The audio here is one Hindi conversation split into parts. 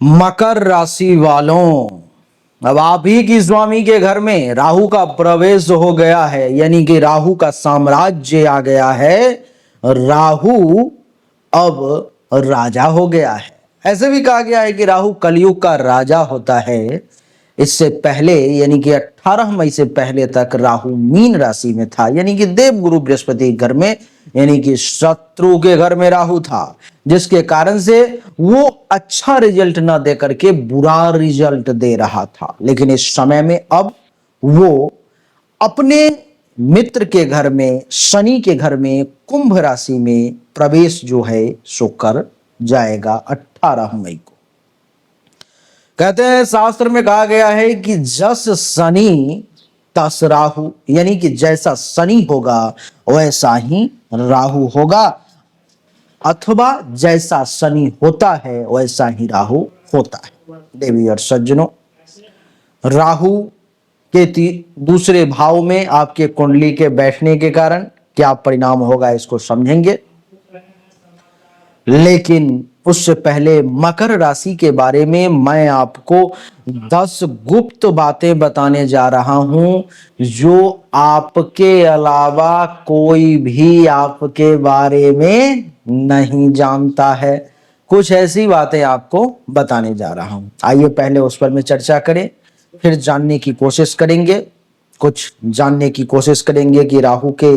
मकर राशि वालों, अब आप ही की स्वामी के घर में राहु का प्रवेश हो गया है, यानी कि राहु का साम्राज्य आ गया है। राहु अब राजा हो गया है। ऐसे भी कहा गया है कि राहु कलयुग का राजा होता है। इससे पहले यानी कि 18 मई से पहले तक राहु मीन राशि में था, यानी कि देवगुरु बृहस्पति घर में, यानी कि शत्रु के घर में राहु था, जिसके कारण से वो अच्छा रिजल्ट ना दे करके बुरा रिजल्ट दे रहा था। लेकिन इस समय में अब वो अपने मित्र के घर में, शनि के घर में, कुंभ राशि में प्रवेश जो है सो कर जाएगा 18 मई को। कहते हैं, शास्त्र में कहा गया है कि जस शनि तस राहु, यानी कि जैसा शनि होगा वैसा ही राहु होगा, अथवा जैसा शनि होता है वैसा ही राहु होता है। देवी और सज्जनों, राहु के दूसरे भाव में आपके कुंडली के बैठने के कारण क्या परिणाम होगा इसको समझेंगे, लेकिन उससे पहले मकर राशि के बारे में मैं आपको 10 गुप्त बातें बताने जा रहा हूं जो आपके अलावा कोई भी आपके बारे में नहीं जानता है। कुछ ऐसी बातें आपको बताने जा रहा हूं। आइए पहले उस पर में चर्चा करें, फिर जानने की कोशिश करेंगे, कुछ जानने की कोशिश करेंगे कि राहु के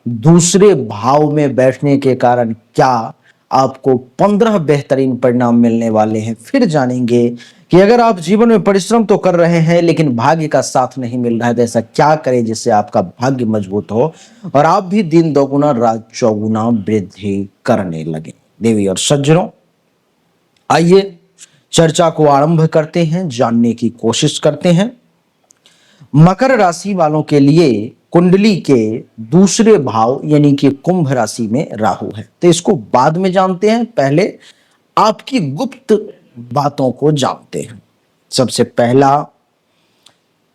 दूसरे भाव में बैठने के कारण क्या आपको 15 बेहतरीन परिणाम मिलने वाले हैं। फिर जानेंगे कि अगर आप जीवन में परिश्रम तो कर रहे हैं लेकिन भाग्य का साथ नहीं मिल रहा है तो ऐसा क्या करें जिससे आपका भाग्य मजबूत हो और आप भी दिन दोगुना रात चौगुना वृद्धि करने लगे। देवी और सज्जनों, आइए चर्चा को आरंभ करते हैं, जानने की कोशिश करते हैं। मकर राशि वालों के लिए कुंडली के दूसरे भाव यानी कि कुंभ राशि में राहु है, तो इसको बाद में जानते हैं, पहले आपकी गुप्त बातों को जानते हैं। सबसे पहला,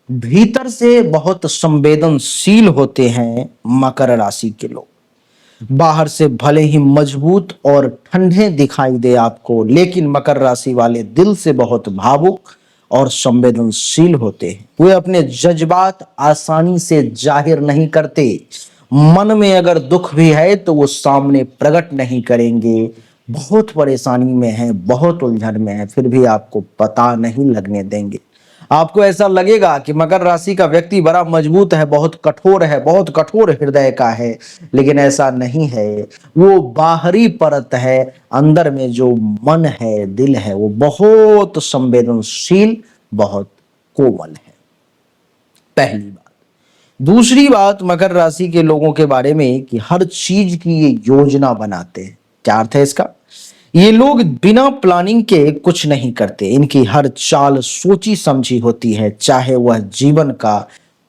भीतर से बहुत संवेदनशील होते हैं मकर राशि के लोग। बाहर से भले ही मजबूत और ठंडे दिखाई दे आपको, लेकिन मकर राशि वाले दिल से बहुत भावुक और संवेदनशील होते हैं। वे अपने जज्बात आसानी से जाहिर नहीं करते। मन में अगर दुख भी है तो वो सामने प्रकट नहीं करेंगे। बहुत परेशानी में है, बहुत उलझन में है, फिर भी आपको पता नहीं लगने देंगे। आपको ऐसा लगेगा कि मकर राशि का व्यक्ति बड़ा मजबूत है, बहुत कठोर है, बहुत कठोर हृदय का है, लेकिन ऐसा नहीं है। वो बाहरी परत है, अंदर में जो मन है, दिल है, वो बहुत संवेदनशील, बहुत कोमल है। पहली बात। दूसरी बात मकर राशि के लोगों के बारे में कि हर चीज की ये योजना बनाते हैं। क्या अर्थ है इसका? ये लोग बिना प्लानिंग के कुछ नहीं करते। इनकी हर चाल सोची समझी होती है, चाहे वह जीवन का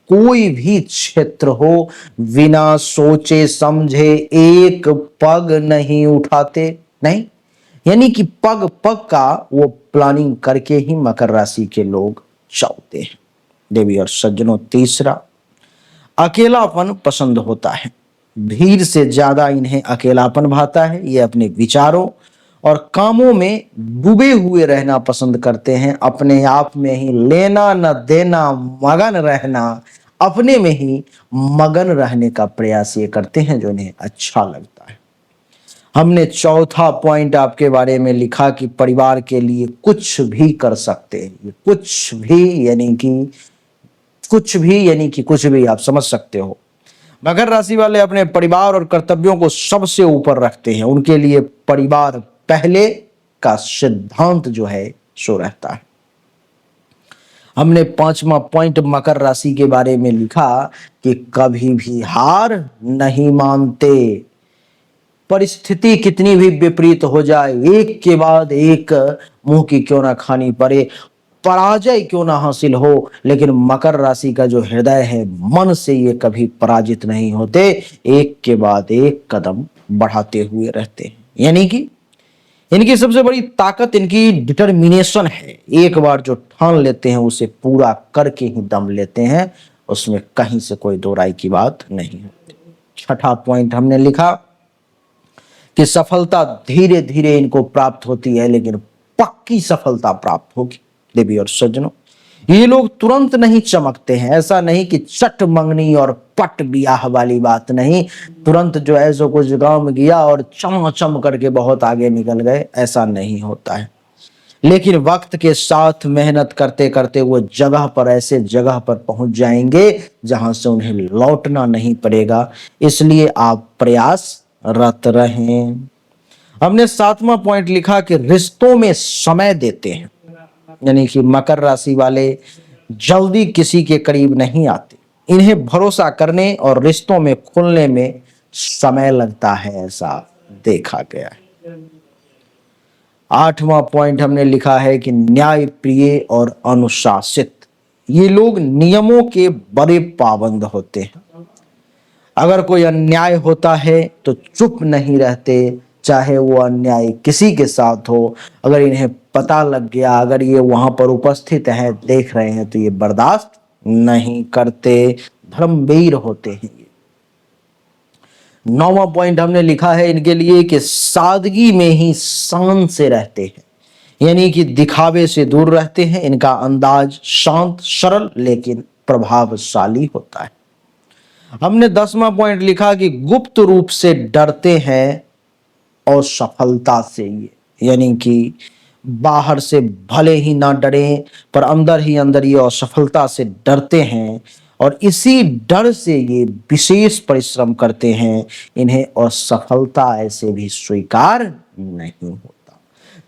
कोई भी क्षेत्र हो। बिना सोचे समझे एक पग नहीं उठाते, नहीं, यानी कि पग पग का वो प्लानिंग करके ही मकर राशि के लोग चलते हैं। देवी और सज्जनों, तीसरा, अकेलापन पसंद होता है। भीड़ से ज्यादा इन्हें अकेलापन भाता है। ये अपने विचारों और कामों में डूबे हुए रहना पसंद करते हैं। अपने आप में ही लेना न देना, मगन रहना, अपने में ही मगन रहने का प्रयास ये करते हैं जो इन्हें अच्छा लगता है। हमने चौथा पॉइंट आपके बारे में लिखा कि परिवार के लिए कुछ भी कर सकते हैं। ये कुछ भी यानी कि कुछ भी यानी कि कुछ भी आप समझ सकते हो। मकर राशि वाले अपने परिवार और कर्तव्यों को सबसे ऊपर रखते हैं। उनके लिए परिवार पहले का सिद्धांत जो है सो रहता है। हमने 5वां पॉइंट मकर राशि के बारे में लिखा कि कभी भी हार नहीं मानते। परिस्थिति कितनी भी विपरीत हो जाए, एक के बाद एक मुंह की क्यों ना खानी पड़े, पराजय क्यों ना हासिल हो, लेकिन मकर राशि का जो हृदय है, मन से ये कभी पराजित नहीं होते। एक के बाद एक कदम बढ़ाते हुए रहते हैं। यानी कि इनकी सबसे बड़ी ताकत इनकी डिटर्मिनेशन है। एक बार जो ठान लेते हैं उसे पूरा करके ही दम लेते हैं, उसमें कहीं से कोई दो राय की बात नहीं होती। छठा पॉइंट हमने लिखा कि सफलता धीरे धीरे इनको प्राप्त होती है, लेकिन पक्की सफलता प्राप्त होगी। देवी और सज्जनों, ये लोग तुरंत नहीं चमकते हैं। ऐसा नहीं कि चट मंगनी और पट ब्याह वाली बात नहीं, तुरंत जो है सो कुछ गांव में गया और चम चम करके बहुत आगे निकल गए, ऐसा नहीं होता है। लेकिन वक्त के साथ मेहनत करते करते वो जगह पर, ऐसे जगह पर पहुंच जाएंगे जहां से उन्हें लौटना नहीं पड़ेगा। इसलिए आप प्रयासरत रहें। हमने 7वां पॉइंट लिखा कि रिश्तों में समय देते हैं, यानी कि मकर राशि वाले जल्दी किसी के करीब नहीं आते। इन्हें भरोसा करने और रिश्तों में खुलने में समय लगता है, ऐसा देखा गया है। 8वां पॉइंट हमने लिखा है कि न्याय प्रिय और अनुशासित, ये लोग नियमों के बड़े पाबंद होते हैं। अगर कोई अन्याय होता है तो चुप नहीं रहते, चाहे वो अन्याय किसी के साथ हो। अगर इन्हें पता लग गया, अगर ये वहां पर उपस्थित है, देख रहे हैं, तो ये बर्दाश्त नहीं करते, धर्मवीर होते हैं। 9वां पॉइंट हमने लिखा है इनके लिए कि सादगी में ही शान से रहते हैं, यानी कि दिखावे से दूर रहते हैं। इनका अंदाज शांत, सरल लेकिन प्रभावशाली होता है। हमने 10वां पॉइंट लिखा कि गुप्त रूप से डरते हैं और सफलता से, ये यानी कि बाहर से भले ही ना डरें पर अंदर ही अंदर ये असफलता से डरते हैं, और इसी डर से ये विशेष परिश्रम करते हैं। इन्हें असफलता ऐसे भी स्वीकार नहीं होता।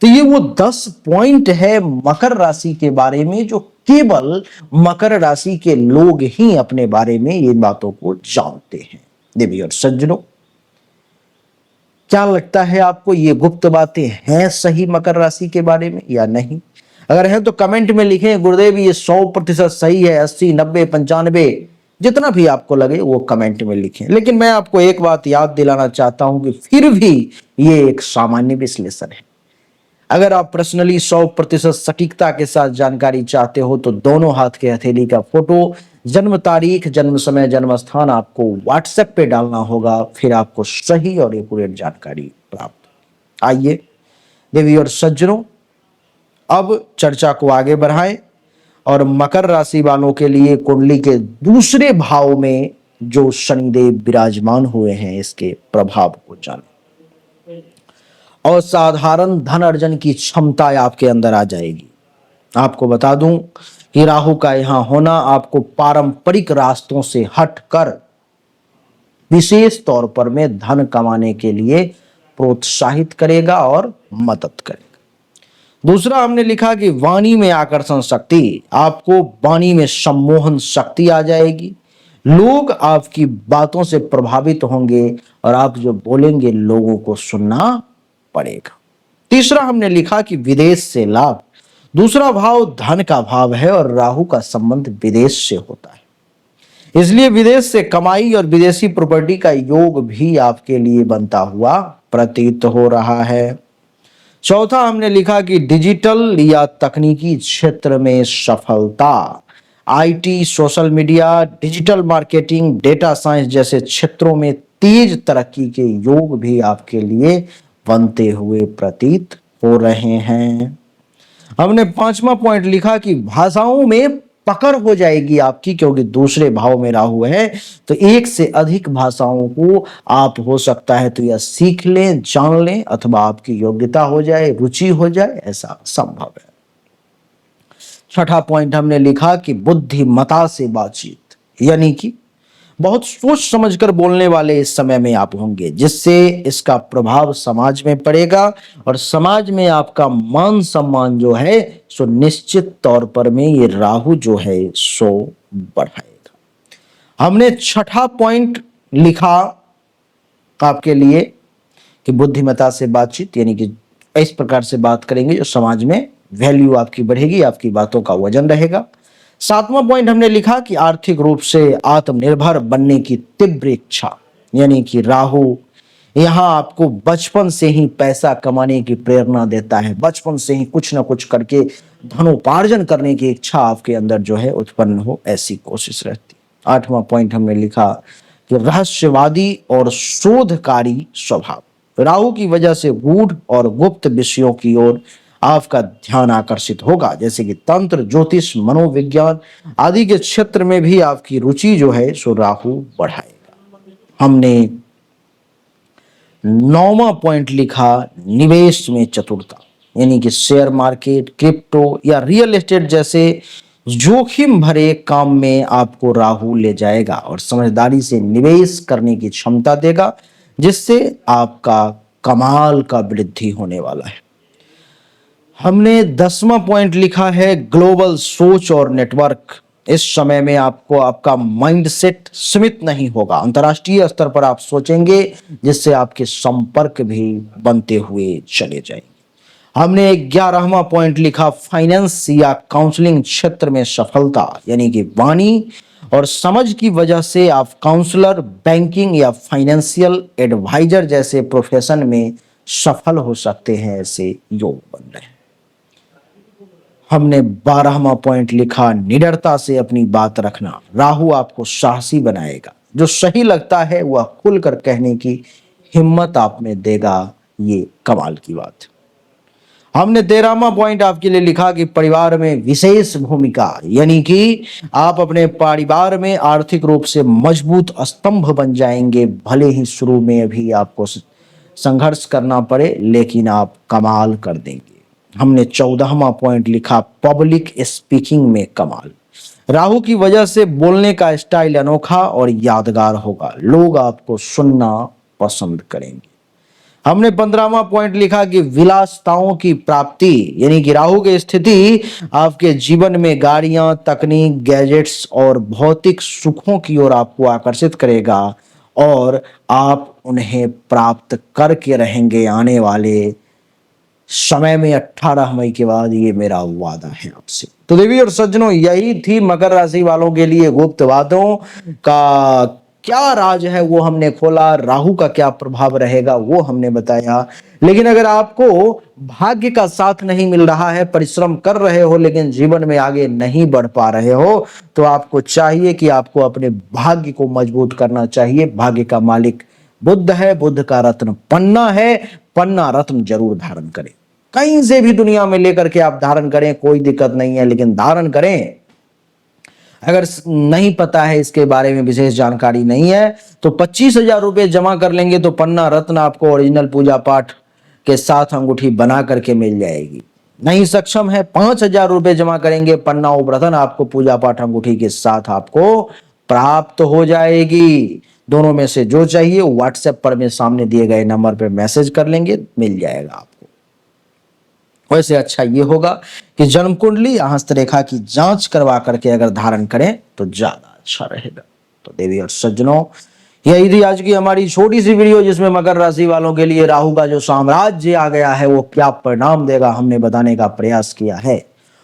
तो ये वो 10 पॉइंट है मकर राशि के बारे में, जो केवल मकर राशि के लोग ही अपने बारे में ये बातों को जानते हैं। देवी और सज्जनों, क्या लगता है आपको, ये गुप्त बातें हैं सही मकर राशि के बारे में या नहीं? अगर है तो कमेंट में लिखें गुरुदेव ये 100% सही है, 80, 90, 95, जितना भी आपको लगे वो कमेंट में लिखें। लेकिन मैं आपको एक बात याद दिलाना चाहता हूं कि फिर भी ये एक सामान्य विश्लेषण है। अगर आप पर्सनली 100% सटीकता के साथ जानकारी चाहते हो तो दोनों हाथ के हथेली का फोटो, जन्म तारीख, जन्म समय, जन्म स्थान आपको व्हाट्सएप पे डालना होगा, फिर आपको सही और एक्यूरेट जानकारी प्राप्त। आइए देवी और सज्जनों, अब चर्चा को आगे बढ़ाएं और मकर राशि वालों के लिए कुंडली के दूसरे भाव में जो शनिदेव विराजमान हुए हैं, इसके प्रभाव को जानें। असाधारण धन अर्जन की क्षमता आपके अंदर आ जाएगी। आपको बता दूं कि राहु का यहां होना आपको पारंपरिक रास्तों से हटकर विशेष तौर पर में धन कमाने के लिए प्रोत्साहित करेगा और मदद करेगा। दूसरा हमने लिखा कि वाणी में आकर्षण शक्ति, आपको वाणी में सम्मोहन शक्ति आ जाएगी। लोग आपकी बातों से प्रभावित होंगे और आप जो बोलेंगे लोगों को सुनना पड़ेगा। तीसरा हमने लिखा कि विदेश से लाभ, दूसरा भाव धन का भाव है और राहु का संबंध विदेश से होता है, इसलिए विदेश से कमाई और विदेशी प्रॉपर्टी का योग भी आपके लिए बनता हुआ प्रतीत हो रहा है। चौथा हमने लिखा कि डिजिटल या तकनीकी क्षेत्र में सफलता, IT, social media, digital marketing, data science जैसे क्षेत्रों में तेज तरक्की के योग भी आपके लिए बनते हुए प्रतीत हो रहे हैं। हमने 5वां पॉइंट लिखा कि भाषाओं में पकड़ हो जाएगी आपकी, क्योंकि दूसरे भाव में राहु है तो एक से अधिक भाषाओं को आप हो सकता है तो यह सीख लें, जान लें, अथवा आपकी योग्यता हो जाए, रुचि हो जाए, ऐसा संभव है। छठा पॉइंट हमने लिखा कि बुद्धिमता से बातचीत, यानी कि बहुत सोच समझकर बोलने वाले इस समय में आप होंगे, जिससे इसका प्रभाव समाज में पड़ेगा और समाज में आपका मान सम्मान जो है सो निश्चित तौर पर में ये राहु जो है सो बढ़ाएगा। हमने छठा पॉइंट लिखा आपके लिए कि बुद्धिमता से बातचीत, यानी कि इस प्रकार से बात करेंगे जो समाज में वैल्यू आपकी बढ़ेगी, आपकी बातों का वजन रहेगा। 7वां पॉइंट हमने लिखा कि आर्थिक रूप से आत्मनिर्भर बनने की तीव्र इच्छा, यानी कि राहु यहां आपको बचपन से ही पैसा कमाने की प्रेरणा देता है, बचपन से ही कुछ ना कुछ करके धनोपार्जन करने की इच्छा आपके अंदर जो है उत्पन्न हो, ऐसी कोशिश रहती। 8वां पॉइंट हमने लिखा कि रहस्यवादी और शोधकारी स्वभाव, राहु की वजह से गूढ़ और गुप्त विषयों की ओर आपका ध्यान आकर्षित होगा, जैसे कि तंत्र, ज्योतिष, मनोविज्ञान आदि के क्षेत्र में भी आपकी रुचि जो है सो राहु बढ़ाएगा। हमने 9वां पॉइंट लिखा निवेश में चतुरता, यानी कि शेयर मार्केट, क्रिप्टो या रियल एस्टेट जैसे जोखिम भरे काम में आपको राहु ले जाएगा और समझदारी से निवेश करने की क्षमता देगा, जिससे आपका कमाल का वृद्धि होने वाला है। हमने 10वां पॉइंट लिखा है ग्लोबल सोच और नेटवर्क। इस समय में आपको आपका माइंडसेट सीमित नहीं होगा, अंतर्राष्ट्रीय स्तर पर आप सोचेंगे, जिससे आपके संपर्क भी बनते हुए चले जाएंगे। हमने 11वां पॉइंट लिखा फाइनेंस या काउंसलिंग क्षेत्र में सफलता, यानी कि वाणी और समझ की वजह से आप काउंसलर, बैंकिंग या फाइनेंशियल एडवाइजर जैसे प्रोफेशन में सफल हो सकते हैं, ऐसे योग बन रहे हैं। हमने 12वां पॉइंट लिखा निडरता से अपनी बात रखना। राहु आपको साहसी बनाएगा, जो सही लगता है वह खुलकर कहने की हिम्मत आप में देगा, ये कमाल की बात है। हमने 13वां पॉइंट आपके लिए लिखा कि परिवार में विशेष भूमिका, यानी कि आप अपने परिवार में आर्थिक रूप से मजबूत स्तंभ बन जाएंगे, भले ही शुरू में अभी आपको संघर्ष करना पड़े, लेकिन आप कमाल कर देंगे। हमने 14वां पॉइंट लिखा पब्लिक स्पीकिंग में कमाल। राहु की वजह से बोलने का स्टाइल अनोखा और यादगार होगा, लोग आपको सुनना पसंद करेंगे। हमने 15वां पॉइंट लिखा कि विलासिताओं की प्राप्ति, यानी कि राहु की स्थिति आपके जीवन में गाड़ियां, तकनीक, गैजेट्स और भौतिक सुखों की ओर आपको आकर्षित करेगा और आप उन्हें प्राप्त करके रहेंगे आने वाले समय में। 18 मई के बाद ये मेरा वादा है आपसे। तो देवी और सज्जनों, यही थी मकर राशि वालों के लिए गुप्त बातों का क्या राज है, वो हमने खोला। राहु का क्या प्रभाव रहेगा वो हमने बताया। लेकिन अगर आपको भाग्य का साथ नहीं मिल रहा है, परिश्रम कर रहे हो लेकिन जीवन में आगे नहीं बढ़ पा रहे हो, तो आपको चाहिए कि आपको अपने भाग्य को मजबूत करना चाहिए। भाग्य का मालिक बुध है, बुध का रत्न पन्ना है, पन्ना रत्न जरूर धारण करें। कहीं से भी दुनिया में लेकर के आप धारण करें, कोई दिक्कत नहीं है, लेकिन धारण करें। अगर नहीं पता है, इसके बारे में विशेष जानकारी नहीं है, तो 25,000 रुपए जमा कर लेंगे तो पन्ना रत्न आपको ओरिजिनल पूजा पाठ के साथ अंगूठी बना करके मिल जाएगी। नहीं सक्षम है, 5,000 रुपए जमा करेंगे, पन्ना उपरतन आपको पूजा पाठ अंगूठी के साथ आपको प्राप्त हो जाएगी। दोनों में से जो चाहिए व्हाट्सएप पर में सामने दिए गए नंबर पर मैसेज कर लेंगे, मिल जाएगा आपको। वैसे अच्छा ये होगा कि जन्म कुंडली या हस्तरेखा की जांच करवा करके अगर धारण करें तो ज्यादा अच्छा रहेगा। तो देवी और सज्जनों, यही थी आज की हमारी छोटी सी वीडियो, जिसमें मकर राशि वालों के लिए राहु का जो साम्राज्य आ गया है वो क्या परिणाम देगा हमने बताने का प्रयास किया है।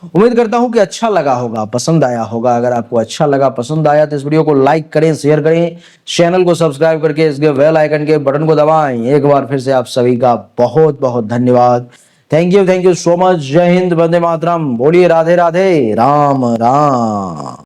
उम्मीद करता हूं कि अच्छा लगा होगा, पसंद आया होगा। अगर आपको अच्छा लगा, पसंद आया, तो इस वीडियो को लाइक करें, शेयर करें, चैनल को सब्सक्राइब करके इसके बेल आइकन के बटन को दबाएं। एक बार फिर से आप सभी का बहुत बहुत धन्यवाद। Thank you so much. जय हिंद, वंदे मातरम। बोलिए राधे राधे, राम राम।